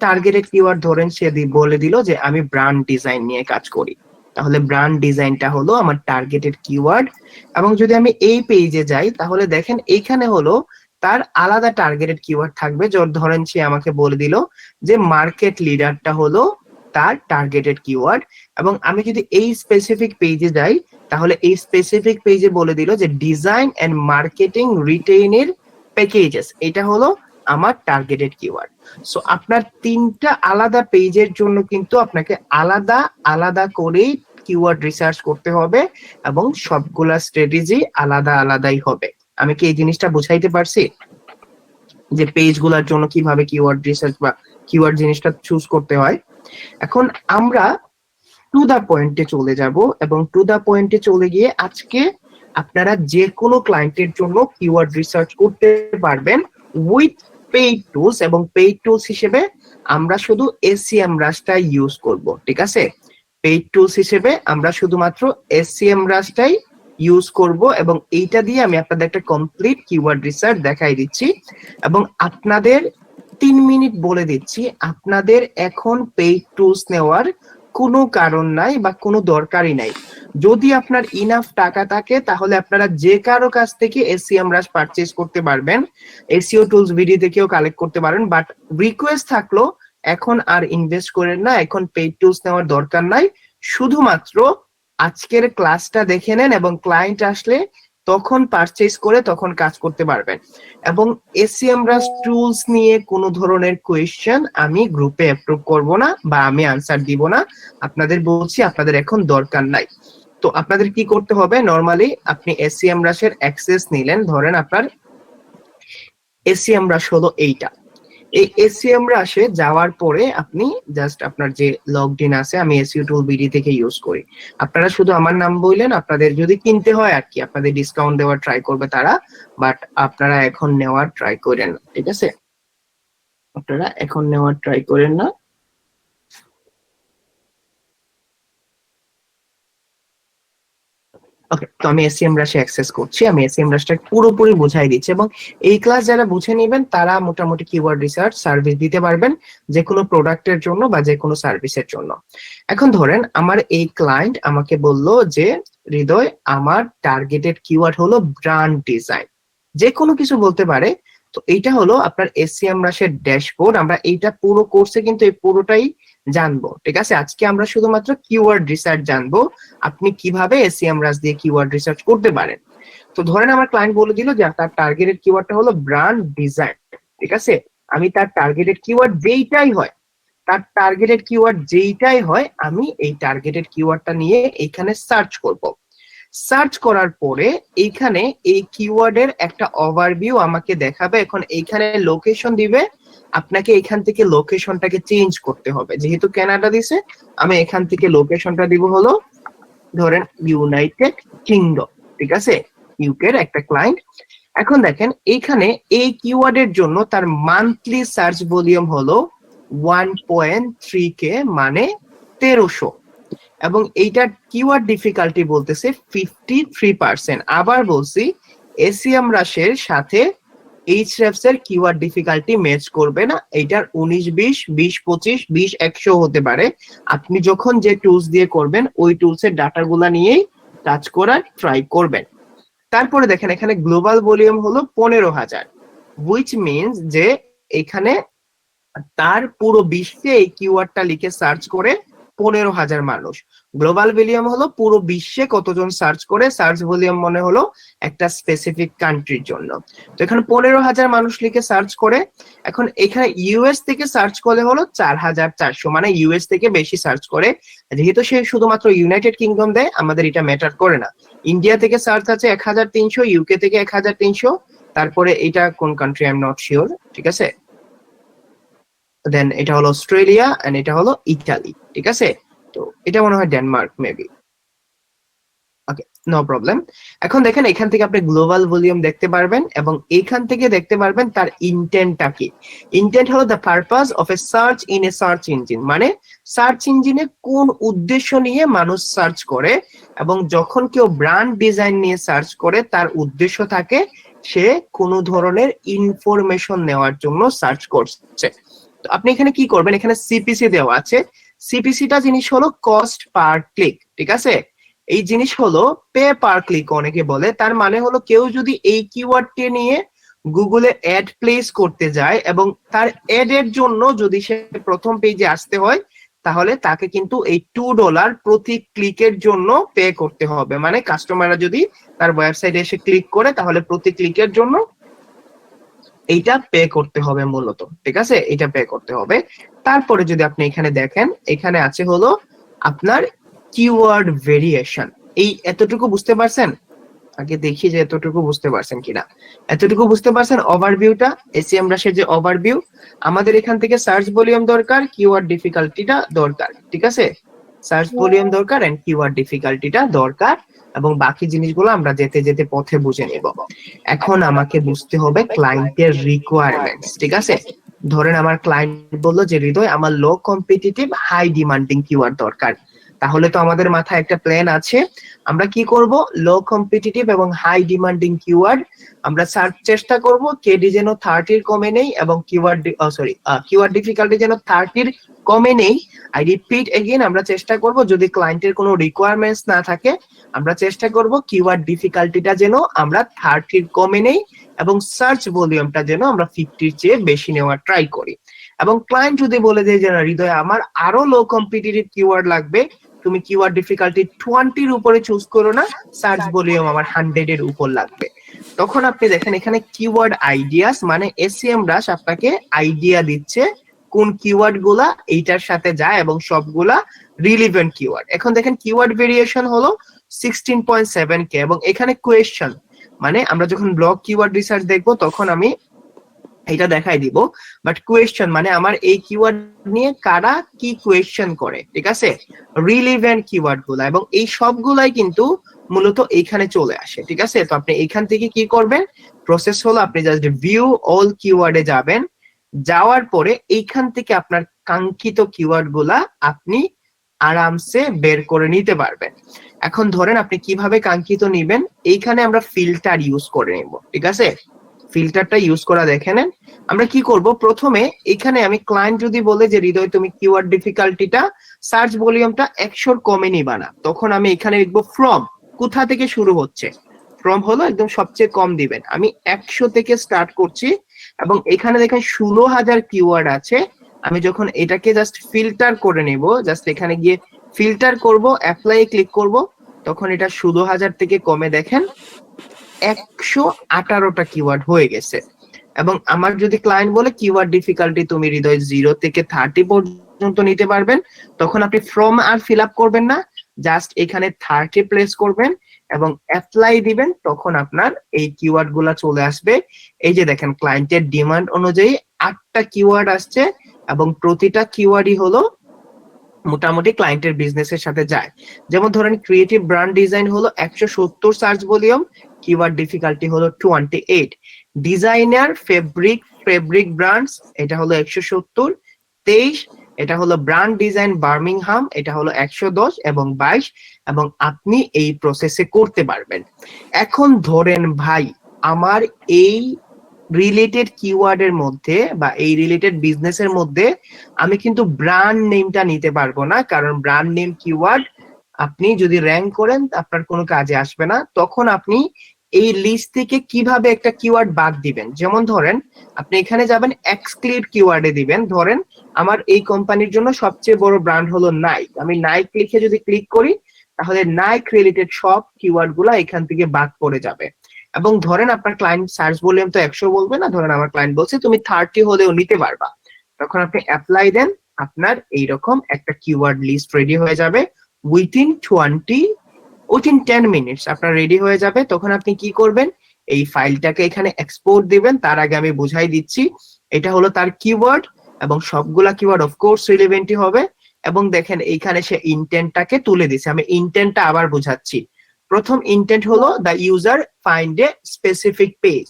টার্গেটেড কিওয়ার্ড ধরেন সে বলে দিল যে আমি ব্র্যান্ড ডিজাইন নিয়ে কাজ করি, তাহলে ব্র্যান্ড ডিজাইনটা হলো আমার টার্গেটেড কিওয়ার্ড। এবং যদি আমি এই পেজে যাই, তাহলে দেখেন এইখানে হলো তার আলাদা টার্গেটেড কিওয়ার্ড থাকবে। ধরেন সে আমাকে বলে দিল যে মার্কেট লিডারটা হলো তার টার্গেটেড কিওয়ার্ড। এবং আমি যদি এই স্পেসিফিক পেজে যাই, তাহলে এই স্পেসিফিক পেজে বলে দিল যে ডিজাইন এন্ড মার্কেটিং রিটেইনের প্যাকেজেস, এটা হলো আমার টার্গেটেড কিওয়ার্ড। সো আপনার তিনটা আলাদা পেজের জন্য কিন্তু আপনাকে আলাদা আলাদা করে কিওয়ার্ড রিসার্চ করতে হবে, এবং সবগুলা স্ট্র্যাটেজি আলাদা আলাদাই হবে। আমি কি এই জিনিসটা বুঝাইতে পারছি যে পেজগুলোর জন্য কিভাবে কিওয়ার্ড রিসার্চ বা কিওয়ার্ড জিনিসটা চুজ করতে হয়? এখন আমরা টু দা পয়েন্টে চলে যাব, এবং টু দা পয়েন্টে চলে গিয়ে আজকে আপনারা যে কোনো ক্লায়েন্টের জন্য কিওয়ার্ড রিসার্চ করতে পারবেন উইথ পেইড টুলস। এবং পেইড টুলস হিসেবে আমরা শুধু SEMrush-টাই ইউজ করব, ঠিক আছে? পেইড টুলস হিসেবে আমরা শুধুমাত্র SEMrush-টাই ইউজ করব, এবং এইটা দিয়ে আমি আপনাদের একটা কমপ্লিট কিওয়ার্ড রিসার্চ দেখাই দিচ্ছি। এবং আপনাদের 3 মিনিট বলে দিচ্ছি, আপনাদের এখন পেইড টুলস নেওয়ার কোনো কারণ নাই বা কোনো দরকারই নাই। যদি আপনার ইনাফ টাকা থাকে, তাহলে আপনারা যে কারো কাছ থেকে SEMrush পারচেজ করতে পারবেন, SEO টুলস ভিডিও থেকেও কালেক্ট করতে পারেন। বাট রিকোয়েস্ট থাকলো এখন আর ইনভেস্ট করেন না, এখন পেইড টুলস নেওয়ার দরকার নাই। শুধুমাত্র আজকের ক্লাসটা দেখে নেন, এবং ক্লায়েন্ট আসলে তখন পারচেজ করে তখন কাজ করতে পারবেন। এবং SEMrush টুলস নিয়ে কোনো ধরনের কোয়েশ্চেন আমি গ্রুপে অ্যাপ্রুভ করব না, বা আমি আনসার দিব না। আপনাদের বলছি আপনাদের এখন দরকার নাই। তো আপনাদের কি করতে হবে, নরমালি আপনি SEMrush এর অ্যাক্সেস নিলেন, ধরেন আপনার SEMrush হলো এইটা। এই SEMrush এ যাওয়ার পরে আপনি জাস্ট আপনার যে লগড ইন আছে, আমি SEO টুল বিডি থেকে ইউজ করি, আপনারা শুধু আমার নাম বললেন। আপনাদের যদি কিনতে হয় আর কি, আপনাদের ডিসকাউন্ট দেওয়ার ট্রাই করবে তারা, বাট আপনারা এখন নেওয়ার ট্রাই করেন না, ঠিক আছে? আপনারা এখন নেওয়ার ট্রাই করেন না। ওকে, তো আমি SEMrush অ্যাক্সেস করছি, আমি SEMrushটা পুরোপুরি বুঝাই দিচ্ছি। এবং এই ক্লাস যারা বুঝে নেবেন তারা মোটামুটি কিওয়ার্ড রিসার্চ সার্ভিস দিতে পারবেন, যে কোনো প্রোডাক্টের জন্য বা যে কোনো সার্ভিসের জন্য। এখন ধরেন আমার এই ক্লায়েন্ট আমাকে বলল যে হৃদয়, আমার টার্গেটেড কিওয়ার্ড হলো ব্র্যান্ড ডিজাইন, যে কোনো কিছু বলতে পারে। তো এইটা হলো আপনার SEMrush এর ড্যাশবোর্ড। আমরা এইটা পুরো কোর্সে কিন্তু এই পুরোটাই জানবো, ঠিক আছে? আজকে আমরা শুধুমাত্র কিওয়ার্ড রিসার্চ জানবো, আপনি কিভাবে SEMrush দিয়ে কিওয়ার্ড রিসার্চ করতে পারেন। তো ধরেন আমার ক্লায়েন্ট বলে দিল যে তার টার্গেটেড কিওয়ার্ডটা হলো ব্র্যান্ড ডিজাইন, ঠিক আছে? আমি তার টার্গেটেড কিওয়ার্ড যেইটাই হয়, তার টার্গেটেড কিওয়ার্ড যেইটাই হয়, আমি এই টার্গেটেড কিওয়ার্ডটা নিয়ে এখানে সার্চ করব। সার্চ করার পরে এইখানে এই কিওয়ার্ডের একটা ওভারভিউ আমাকে দেখাবে। এখন এইখানে লোকেশন দিবে, আপনাকে এখান থেকে লোকেশনটাকে চেঞ্জ করতে হবে। যেহেতু কানাডা দিছে, আমি এখান থেকে লোকেশনটা দিব হলো ধরেন ইউনাইটেড কিংডম, ঠিক আছে? ইউকে এর একটা ক্লায়েন্ট। এখন দেখেন এইখানে এই কিওয়ার্ডের জন্য তার মান্থলি সার্চ ভলিউম হলো 1.3K, মানে 1300। এবং এইটার কিওয়ার্ড ডিফিকাল্টি বলতেছে 53%। আবার বলছি, SEMrush এর সাথে Ahrefs এর কিওয়ার্ড ডিফিকাল্টি ম্যাচ করবে না। এইটার 19, 20, 20, 25, 20, 100 হতে পারে। আপনি যখন যে টুলস দিয়ে করবেন, ওই টুলসের ডাটাগুলা নিয়েই কাজ করার ট্রাই করবেন। তারপরে দেখেন এখানে গ্লোবাল ভলিউম হলো 15,000, which means যে এখানে তার পুরো বিশ্বে এই কিওয়ার্ডটা লিখে সার্চ করে 15,000 মানুষ। গ্লোবাল ভলিউম হলো পুরো বিশ্বে কতজন সার্চ করে, সার্চ ভলিউম মনে হলো একটা স্পেসিফিক কান্ট্রির জন্য। তো এখানে 15,000 মানুষ লিখে সার্চ করে। এখন এখানে ইউএস থেকে সার্চ করলে হলো 4,400, মানে ইউএস থেকে বেশি সার্চ করে। যেহেতু সে শুধুমাত্র ইউনাইটেড কিংডম দেয়, আমাদের এটা ম্যাটার করে না। ইন্ডিয়া থেকে সার্চ আছে 1,300, ইউকে থেকে 1,300, তারপরে এটা কোন country I am not sure, ঠিক আছে। দেন এটা হলো অস্ট্রেলিয়া এন্ড এটা হলো ইতালি, ঠিক আছে। তো এটা মনে হয় ডেনমার্ক মেবি। ওকে, নো প্রবলেম। এখন দেখেন এখান থেকে আপনি গ্লোবাল ভলিউম দেখতে পারবেন এবং এখান থেকে দেখতে পারবেন তার ইন্টেন্টটা কি। ইন্টেন্ট হলো the purpose of A search in a search engine, মানে সার্চ ইঞ্জিনে কোন উদ্দেশ্য নিয়ে মানুষ সার্চ করে, এবং যখন কেউ ব্র্যান্ড ডিজাইন নিয়ে সার্চ করে তার উদ্দেশ্য থাকে সে কোনো ধরনের ইনফরমেশন নেওয়ার জন্য সার্চ করছে। তো আপনি এখানে কি করবেন, এখানে সিপিসি দেওয়া আছে। সিপিসিটা জিনিস হলো কস্ট পার ক্লিক, ঠিক আছে। এই জিনিস হলো পে পার ক্লিক অনেকে বলে। তার মানে হলো কেউ যদি এই কিওয়ার্ডটি নিয়ে গুগলে অ্যাড প্লেস করতে যায় এবং তার অ্যাড এর জন্য যদি সে প্রথম পেজে আসতে হয়, তাহলে তাকে কিন্তু এই $2 প্রতি ক্লিকের জন্য পে করতে হবে। মানে কাস্টমাররা যদি তার ওয়েবসাইটে এসে ক্লিক করে তাহলে প্রতি ক্লিকের জন্য এইটা পে করতে হবে মূলত, ঠিক আছে, এটা পে করতে হবে। তারপরে যদি আপনি এখানে দেখেন, এখানে আছে হলো আপনার কিওয়ার্ড ভেরিয়েশন। এই এতটুকু বুঝতে পারছেন? আগে দেখি যে এতটুকু বুঝতে পারছেন কিনা। এতটুকু বুঝতে পারছেন ওভারভিউটা, এসিএম রাশের যে ওভারভিউ। আমাদের এখান থেকে সার্চ ভলিউম দরকার, কিওয়ার্ড ডিফিকাল্টিটা দরকার, ঠিক আছে। সার্চ ভলিউম দরকার এন্ড কিওয়ার্ড ডিফিকাল্টিটা দরকার, এবং বাকি জিনিসগুলো আমরা যেতে যেতে পথে বুঝে নেব। এখন আমাকে বুঝতে হবে ক্লায়েন্টের রিকোয়ারমেন্টস, ঠিক আছে। ধরেন আমার ক্লায়েন্ট বললো যে হৃদয় আমার লো কম্পিটিটিভ হাই ডিমান্ডিং কিওয়ার্ড দরকার। তাহলে তো আমাদের মাথায় একটা প্ল্যান আছে। আমরা কি করব, লো কম্পিটিটিভ এবং হাই ডিমান্ডিং কিওয়ার্ড আমরা সার্চ চেষ্টা করব, কেডি যেন 30 কমে নেই এবং কিওয়ার্ড ডিফিকাল্টি যেন 30 কমে নেই। আই রিপিট এগেইন, আমরা চেষ্টা করব যদি ক্লায়েন্টের কোনো রিকোয়ারমেন্টস না থাকে, আমরা চেষ্টা করব কিওয়ার্ড ডিফিকাল্টিটা যেন আমরা 30 কমে নেই এবং সার্চ ভলিউমটা যেন আমরা 50 চেয়ে বেশি নেওয়ার ট্রাই করি। এবং ক্লায়েন্ট যদি বলে দেয় যে হৃদয় আমার আরো লো কম্পিটিটিভ কিওয়ার্ড লাগবে, তুমি কিওয়ার্ড ডিফিকাল্টি 20 এর উপরে চুজ করো না, সার্চ ভলিউম আমার 100 এর উপর লাগবে, তখন আপনি দেখেন এখানে কিওয়ার্ড আইডিয়াস, মানে এসইএম রাশ আপনাকে আইডিয়া দিচ্ছে কোন কিওয়ার্ড গুলা এইটার সাথে যায় এবং সবগুলা রিলিভেন্ট কিওয়ার্ড। এখন দেখেন কিওয়ার্ড ভেরিয়েশন হলো 16.7K, এবং এখানে কোয়েশ্চন, মানে আমরা যখন ব্লগ কিওয়ার্ড রিসার্চ দেখবো তখন আমি এটা দেখাই দিব, বাট কোয়েশ্চন মানে আমার এই কিওয়ার্ড নিয়ে কারা কি কোয়েশ্চন করে, ঠিক আছে, রিলিভেন্ট কিওয়ার্ড গুলা, এবং এই সবগুলাই কিন্তু মূলত এইখানে চলে আসে, ঠিক আছে। তো আপনি এইখান থেকে কি করবেন, প্রসেস হলো আপনি জাস্ট ভিউ অল কিওয়ার্ডে যাবেন, যাওয়ার পরে এইখান থেকে আপনার কাঙ্ক্ষিত কিওয়ার্ড গুলা আপনি আরামসে বের করে নিতে পারবেন। এখন ধরেন আপনি কিভাবে কাঙ্ক্ষিত নিবেন, এইখানে আমরা ফিল্টার ইউজ করে নেব, ঠিক আছে। ফিল্টারটা ইউজ করা দেখে নেন। আমরা কি করব, প্রথমে এখানে আমি ক্লায়েন্ট যদি বলে যে হৃদয় তুমি কিওয়ার্ড ডিফিকাল্টিটা সার্চ ভলিউমটা 100 কমে নিবা না, তখন আমি এখানে লিখবো ফ্রম, কোথা থেকে শুরু হচ্ছে, ফ্রম হলো একদম সবচেয়ে কম দিবেন। আমি 100 থেকে স্টার্ট করছি এবং এখানে দেখেন 16,000 কিওয়ার্ড আছে। আমি যখন এটাকে জাস্ট ফিল্টার করে নেব, জাস্ট এখানে গিয়ে ফিল্টার করব, অ্যাপ্লাই ক্লিক করব, তখন এটা 16,000 থেকে কমে দেখেন 118টা কিওয়ার্ড হয়ে গেছে। এবং আমার যদি ক্লায়েন্ট বলে কিওয়ার্ড ডিফিকাল্টি তুমি হৃদয় 0 থেকে 30 পর্যন্ত নিতে পারবেন, তখন আপনি ফ্রম আর ফিল আপ করবেন না, জাস্ট এখানে 30 প্লেস করবেন এবং অ্যাপ্লাই দিবেন, তখন আপনার এই কিওয়ার্ড গুলা চলে আসবে। এই যে দেখেন ক্লায়েন্টের ডিমান্ড অনুযায়ী 8টা কিওয়ার্ড আসছে এবং প্রতিটা কিওয়ার্ডই হলো মোটামুটি ক্লায়েন্টের বিজনেসের সাথে যায়। যেমন ধরেন ক্রিয়েটিভ ব্র্যান্ড ডিজাইন হলো 170 সার্চ ভলিউম, কিওয়ার্ড ডিফিকাল্টি হলো 28। ডিজাইনার ফেব্রিক ব্র্যান্ডস এটা হলো 170, 23 এটা হলো ব্র্যান্ড ডিজাইন বার্মিংহাম, এটা হলো 110 এবং 22, এবং আপনি এই প্রসেসে করতে পারবেন। এখন ধরেন ভাই আমার এই রিলেটেড কিওয়ার্ডের মধ্যে বা এই রিলেটেড বিজনেসের মধ্যে আমি কিন্তু ব্র্যান্ড নেমটা নিতে পারবো না, কারণ ব্র্যান্ড নেম কিওয়ার্ড আপনি যদি র্যাঙ্ক করেন আপনার কোনো কাজে আসবে না। তখন আপনি এই লিস্ট থেকে কিভাবে একটা কিওয়ার্ড বাদ দিবেন। যেমন ধরেন আপনি এখানে যাবেন এক্সক্লুড কিওয়ার্ডে দিবেন, ধরেন আমার এই কোম্পানির জন্য সবচেয়ে বড় ব্র্যান্ড হলো নাইক, আমি নাইক লিখে যদি ক্লিক করি তাহলে নাইক রিলেটেড সব কিওয়ার্ড গুলা এখান থেকে বাদ পড়ে যাবে। এবং ধরেন আপনার ক্লায়েন্ট সার্চ ভলিউম তো 100 বলবে না, ধরেন আমার ক্লায়েন্ট বলছে তুমি 30 হলেও নিতে পারবা, তখন আপনি অ্যাপ্লাই দেন, আপনার এইরকম একটা কিওয়ার্ড লিস্ট রেডি হয়ে যাবে উইথিন 10 মিনিটস আপনার রেডি হয়ে যাবে। তখন আপনি কি করবেন, এই ফাইলটাকে এখানে এক্সপোর্ট দিবেন। তার আগে আমি বুঝাই দিচ্ছি, এটা হলো তার কিওয়ার্ড এবং সবগুলা কিওয়ার্ড অফকোর্স রিলেভেন্টই হবে। এবং দেখেন এইখানে সে ইন্টেন্টটাকে তুলে দিছে, আমি ইন্টেন্টটা আবার বুঝাচ্ছি। প্রথম ইন্টেন্ট হলো the user find a specific page.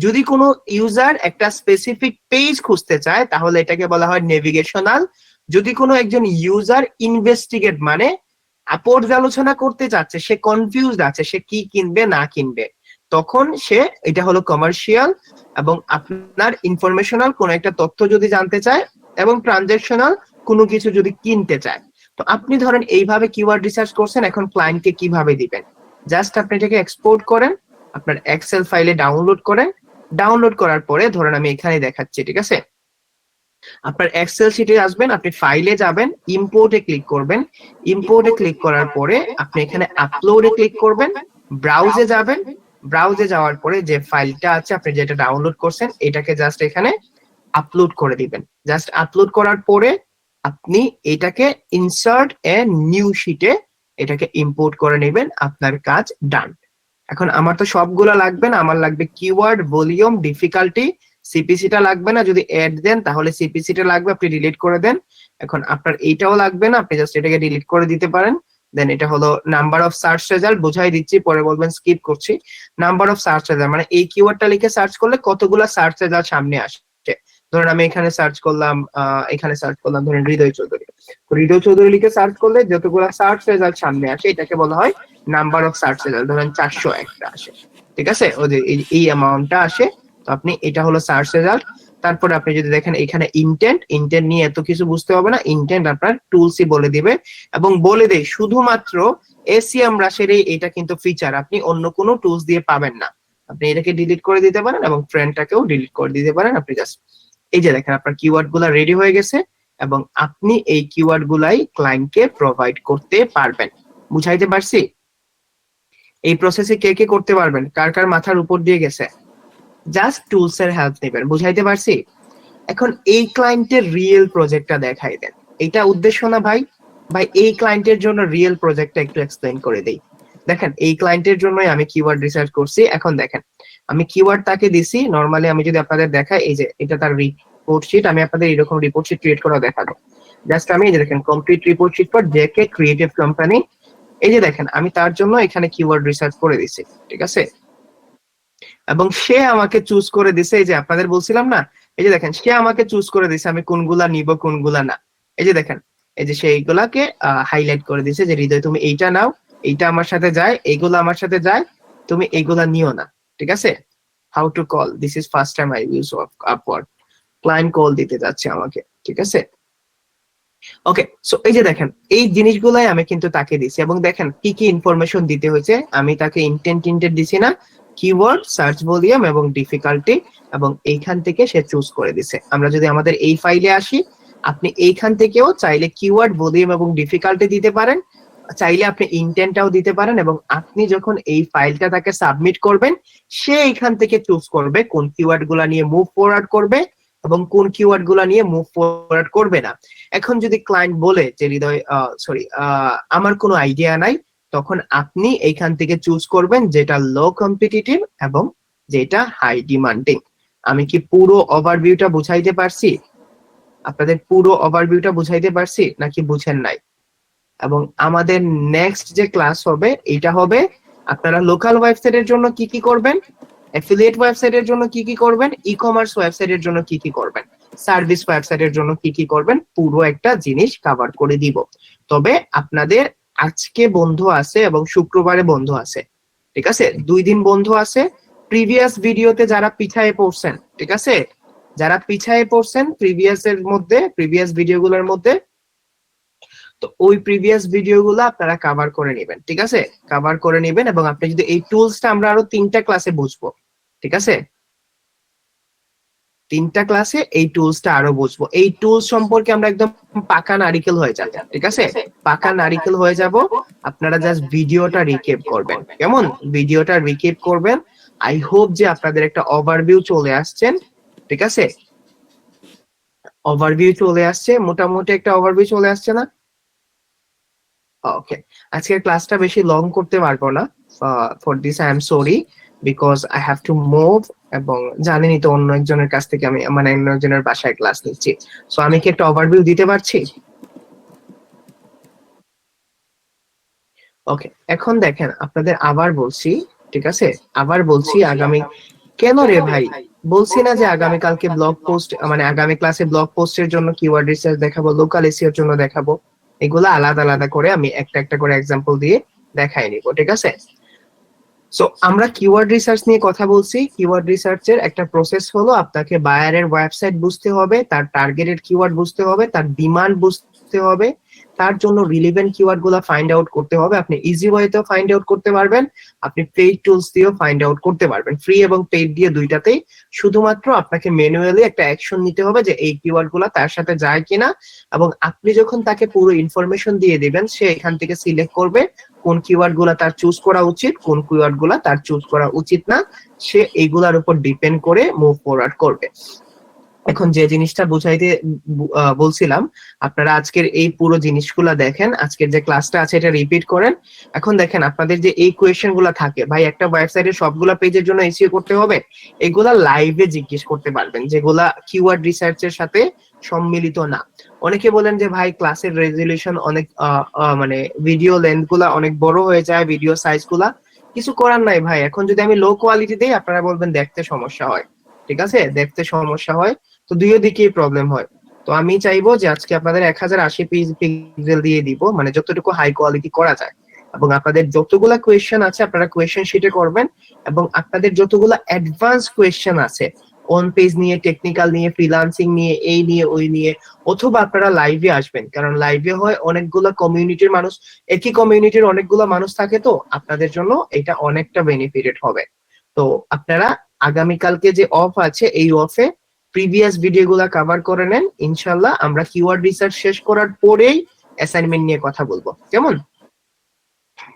যদি কোনো ইউজার একটা স্পেসিফিক পেজ খুঁজতে চায় তাহলে এটাকে বলা হয় নেভিগেশনাল। যদি কোনো একজন ইউজার ইনভেস্টিগেট মানে পর্যালোচনা করতে চাচ্ছে, সে কনফিউজড আছে সে কি কিনবে না কিনবে, তখন সে এটা হলো কমার্শিয়াল। এবং আপনার ইনফরমেশনাল কোনো একটা তথ্য যদি জানতে চায় এবং ট্রানজাকশনাল কোনো কিছু যদি কিনতে চায়। তো আপনি ধরেন এইভাবে কিওয়ার্ড রিসার্চ করছেন, এখন ক্লায়েন্টকে কিভাবে দিবেন, জাস্ট আপনি এটাকে এক্সপোর্ট করেন, আপনার এক্সেল ফাইলে ডাউনলোড করেন। ডাউনলোড করার পরে ধরেন আমি এখানে দেখাচ্ছি, ঠিক আছে, আপনার এক্সেল শিটে আসবেন, আপনি ফাইলে যাবেন, ইম্পোর্টে ক্লিক করবেন। ইম্পোর্টে ক্লিক করার পরে আপনি এখানে আপলোডে ক্লিক করবেন, ব্রাউজে যাবেন। ব্রাউজে যাওয়ার পরে যে ফাইলটা আছে আপনি যেটা ডাউনলোড করছেন এটাকে জাস্ট এখানে আপলোড করে দিবেন। জাস্ট আপলোড করার পরে আপনি এটাকে ইনসার্ট এ নিউ শিটে এটাকে ইম্পোর্ট করে নেবেন, আপনার কাজ ডান। এখন আমার তো সবগুলা লাগবে না, আমার লাগবে কিওয়ার্ড, ভলিউম, ডিফিকাল্টি, সিপিসিটা লাগবে না, যদি অ্যাড দেন তাহলে সিপিসিটা লাগবে, আপনি ডিলিট করে দেন। এখন আপনার এইটাও লাগবে না, আপনি জাস্ট এটাকে ডিলিট করে দিতে পারেন। দেন এটা হলো নাম্বার অফ সার্চ রেজাল্ট, বুঝাই দিচ্ছি পরে বলবেন স্কিপ করছি। নাম্বার অফ সার্চ রেজাল্ট মানে এই কিওয়ার্ডটা লিখে সার্চ করলে কতগুলা সার্চ রেজাল্ট সামনে আসে। ধরেন আমি এখানে সার্চ করলাম, এখানে সার্চ করলাম ধরেন হৃদয় চৌধুরী, তো হৃদয় চৌধুরী লিখে সার্চ করলে যতগুলা সার্চ রেজাল্ট সামনে আসে এটাকে বলা হয় নাম্বার অফ সার্চ রেজাল্ট। ধরেন 401টা আসে, ঠিক আছে, ওদের এই অ্যামাউন্টটা আসে। তো আপনি এটা হলো সার্চ রেজাল্ট। তারপরে আপনি যদি দেখেন এখানে ইন্টেন্ট নিয়ে এত কিছু বুঝতে হবে না, ইন্টেন্ট আপনার টুলসই বলে দিবে এবং বলে দেয় শুধুমাত্র এসিএম রাশের এটা কিন্তু ফিচার, আপনি অন্য কোনো টুলস দিয়ে পাবেন না। আপনি এটাকে ডিলিট করে দিতে পারেন এবং ফ্রেন্ডটাকেও ডিলিট করে দিতে পারেন। আপনি জাস্ট এই যে দেখেন আপনার কিওয়ার্ড গুলা রেডি হয়ে গেছে এবং আপনি এই কিওয়ার্ড গুলাই ক্লায়েন্টকে প্রোভাইড করতে পারবেন। বুঝাইতে পারছি? এই প্রসেসে কে কে করতে পারবেন, কার কার মাথার উপর দিয়ে গেছে? জাস্ট টুলস এর হেল্প নেবেন। বুঝাইতে পারছি? এখন এই ক্লায়েন্টের রিয়েল প্রজেক্টটা দেখাই দেন, এটা উদ্দেশ্য না ভাই। ভাই এই ক্লায়েন্টের জন্য রিয়েল প্রজেক্টটা একটু এক্সপ্লেইন করে দেই। দেখেন এই ক্লায়েন্টের জন্যই আমি কিওয়ার্ড রিসার্চ করছি। এখন দেখেন আমি কিওয়ার্ড তাকে দিছি, নরমালি আমি যদি আপনাদের দেখাই, এই যে এটা তার রিপোর্ট শিট, আমি আপনাদের এরকম রিপোর্ট শিট ক্রিয়েট করে দেখাবো। জাস্ট আমি এই যে দেখেন complete report sheet for JK creative company, এই যে দেখেন আমি তার জন্য এখানে কিওয়ার্ড রিসার্চ করে দিছি, ঠিক আছে। এবং সে আমাকে চুজ করে দিছে, এই যে আপনাদের বলছিলাম না, এই যে দেখেন সে আমাকে চুজ করে দিছে আমি কোনগুলা নিব কোনগুলা না। এই যে দেখেন এই যে সে এইগুলাকে হাইলাইট করে দিছে যে হৃদয় তুমি এইটা নাও, এইটা আমার সাথে যায়, এইগুলো আমার সাথে যায়, তুমি এইগুলা নিও না, ঠিক আছে। How to call, this is first time I use upward, client call দিতে যাচ্ছে আমাকে, ঠিক আছে। ওকে, সো এই যে দেখেন এই জিনিসগুলাই আমি কিন্তু তাকে দিছি এবং দেখেন কি কি ইনফরমেশন দিতে হয়েছে। আমি তাকে ইন্টেন্ট দিছি না, কিওয়ার্ড, সার্চ ভলিউম এবং ডিফিকাল্টি, এবং এইখান থেকে সে চুজ করে দিছে। আমরা যদি আমাদের এই ফাইলে আসি, আপনি এইখান থেকেও চাইলে কিওয়ার্ড, ভলিউম এবং ডিফিকাল্টি দিতে পারেন, চাইলে আপনি ইন্টেন্টটাও দিতে পারেন। এবং আপনি যখন এই ফাইলটা তাকে সাবমিট করবেন, সে এখান থেকে চুজ করবে কোন কিওয়ার্ড গুলা নিয়ে মুভ ফরওয়ার্ড করবে এবং কোন কিওয়ার্ড গুলা নিয়ে মুভ ফরওয়ার্ড করবে না। এখন যদি ক্লায়েন্ট বলে যে হৃদয় আমার কোনো আইডিয়া নাই, তখন আপনি এইখান থেকে চুজ করবেন যেটা লো কম্পিটিটিভ এবং যেটা হাই ডিমান্ডিং। আমি কি পুরো ওভারভিউটা বুঝাইতে পারছি? আপনাদের পুরো ওভারভিউটা বুঝাইতে পারছি নাকি বুঝেন নাই? এবং আমাদের নেক্সট যে ক্লাস হবে এটা হবে আপনারা লোকাল ওয়েবসাইটের জন্য কি কি করবেন, অ্যাফিলিয়েট ওয়েবসাইটের জন্য কি কি করবেন, ই কমার্স ওয়েবসাইটের জন্য কি কি করবেন, সার্ভিস ওয়েবসাইটের জন্য কি কি করবেন, পুরো একটা জিনিস কভার করে দিব। তবে আপনাদের আজকে বন্ধ আছে এবং শুক্রবারে বন্ধ আছে, ঠিক আছে, 2 দিন বন্ধ আছে। প্রিভিয়াস ভিডিওতে যারা পিছায়ে পড়ছেন, ঠিক আছে, যারা পিছায়ে পড়ছেন প্রিভিয়াস ভিডিওগুলোর মধ্যে, তো ওই প্রিভিয়াস ভিডিওগুলো আপনারা কভার করে নেবেন, ঠিক আছে? কভার করে নেবেন, এবং আপনি যদি এই টুলসটা আমরা আরো 3টা ক্লাসে বুঝবো, ঠিক আছে? 3টা ক্লাসে এই টুলসটা আরো বুঝবো। এই টুলস সম্পর্কে আমরা একদম পাকা নারিকেল হয়ে যাব, ঠিক আছে? পাকা নারিকেল হয়ে যাব। আপনারা জাস্ট ভিডিওটা রিক্যাপ করবেন, কেমন? ভিডিওটা রিক্যাপ করবেন। আই হোপ যে আপনাদের একটা ওভারভিউ চলে আসছেন, ঠিক আছে? ওভারভিউ চলে আসছে, মোটামুটি একটা ওভারভিউ চলে আসছে না? ওকে, আজকের ক্লাসটা বেশি লং করতে পারবো না। For this I am sorry, because I have to move, এবং জানেনই তো অন্য একজনের কাছ থেকে আমি, মানে অন্য একজনের বাসায় ক্লাস নিচ্ছি। সো আমি কি একটা ওভারভিউ দিতে পারছি? ওকে, এখন দেখেন আপনাদের আবার বলছি, ঠিক আছে? আবার বলছি, আগামী কেন রে ভাই বলছি না যে আগামী কালকে ব্লগ পোস্ট, মানে আগামী ক্লাসে ব্লগ পোস্টের জন্য কিওয়ার্ড রিসার্চ দেখাবো, লোকাল এসইওর জন্য দেখাবো। এগুলো আলাদা আলাদা করে আমি একটা একটা করে এক্সাম্পল দিয়ে দেখাই নিব, ঠিক আছে? সো আমরা কিওয়ার্ড রিসার্চ নিয়ে কথা বলছি। কিওয়ার্ড রিসার্চের একটা প্রসেস হলো আপনাকে বায়ারের ওয়েবসাইট বুঝতে হবে, তার টার্গেটেড কিওয়ার্ড বুঝতে হবে, তার ডিমান্ড বুঝতে হবে, তার জন্য রিলেভেন্ট কিওয়ার্ড গুলা ফাইন্ড আউট করতে হবে। আপনি ইজি ওয়েতেও ফাইন্ড আউট করতে পারবেন, আপনি পেইড টুলস দিয়েও ফাইন্ড আউট করতে পারবেন, ফ্রি এবং পেইড দিয়ে দুইটাতেই। শুধুমাত্র আপনাকে ম্যানুয়ালি একটা অ্যাকশন নিতে হবে যে এই কিওয়ার্ড গুলা তার সাথে যায় কিনা, এবং আপনি যখন তাকে পুরো ইনফরমেশন দিয়ে দিবেন, সে এখান থেকে সিলেক্ট করবে কোন কিওয়ার্ড গুলা তার চুজ করা উচিত, কোন কিওয়ার্ড গুলা তার চুজ করা উচিত না। সে এইগুলার উপর ডিপেন্ড করে মুভ ফরওয়ার্ড করবে। এখন যে জিনিসটা বুঝাইতে বলছিলাম, আপনারা আজকের এই পুরো জিনিসগুলা দেখেন, আজকের যে ক্লাসটা আছে এটা রিপিট করেন। এখন দেখেন আপনাদের যে এই কোয়েশ্চেন গুলা থাকে, ভাই একটা ওয়েবসাইটে সবগুলা পেজের জন্য এসইও করতে হবে, এগুলা লাইভে জিজ্ঞেস করতে পারবেন, যেগুলা কিওয়ার্ড রিসার্চের সাথে সম্মিলিত না। অনেকে বলেন যে ভাই ক্লাসের রেজলিউশন অনেক মানে ভিডিও লেন্থ গুলা অনেক বড় হয়ে যায়, ভিডিও সাইজ গুলা। কিছু করার নাই ভাই, এখন যদি আমি লো কোয়ালিটি দেই আপনারা বলবেন দেখতে সমস্যা হয়, ঠিক আছে? দেখতে সমস্যা হয়, তো দুই দিকেই প্রবলেম হয়। তো আমি চাইবো যে আজকে আপনাদের 1080 পিক্সেল দিয়ে দিব, মানে যতটুকু হাই কোয়ালিটি করা যায়, এবং আপনাদের যতগুলা কোয়েশ্চেন আছে আপনারা কোয়েশ্চেন শিটে করবেন, এবং আপনাদের যতগুলা অ্যাডভান্স কোয়েশ্চেন আছে অন পেজ নিয়ে, টেকনিক্যাল নিয়ে, ফ্রিল্যান্সিং নিয়ে, এই নিয়ে ওই নিয়ে, অথবা আপনারা লাইভে আসবেন, কারণ লাইভে হয় অনেকগুলা কমিউনিটির মানুষ, একই কমিউনিটির অনেকগুলা মানুষ থাকে, তো আপনাদের জন্য এটা অনেকটা বেনিফিটেড হবে। তো আপনারা আগামীকালকে যে অফ আছে এই অফে প্রিভিয়াস ভিডিওগুলো কভার করে নেন, ইনশাআল্লাহ আমরা কিওয়ার্ড রিসার্চ শেষ করার পরেই অ্যাসাইনমেন্ট নিয়ে কথা বলবো, কেমন?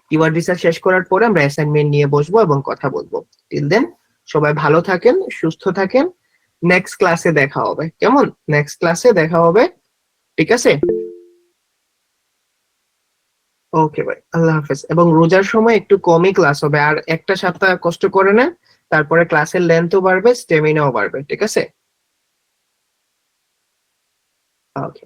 কিওয়ার্ড রিসার্চ শেষ করার পরে আমরা অ্যাসাইনমেন্ট নিয়ে বসবো এবং কথা বলবো। টিল দেন সবাই ভালো থাকেন, সুস্থ থাকেন, নেক্সট ক্লাসে দেখা হবে, কেমন? নেক্সট ক্লাসে দেখা হবে, ঠিক আছে? ওকে ভাই, আল্লাহ হাফেজ। এবং রোজার সময় একটু কমই ক্লাস হবে, আর একটা সপ্তাহ কষ্ট করে নেন, তারপরে ক্লাসের লেন্থও বাড়বে, স্টেমিনাও বাড়বে, ঠিক আছে? ওকে।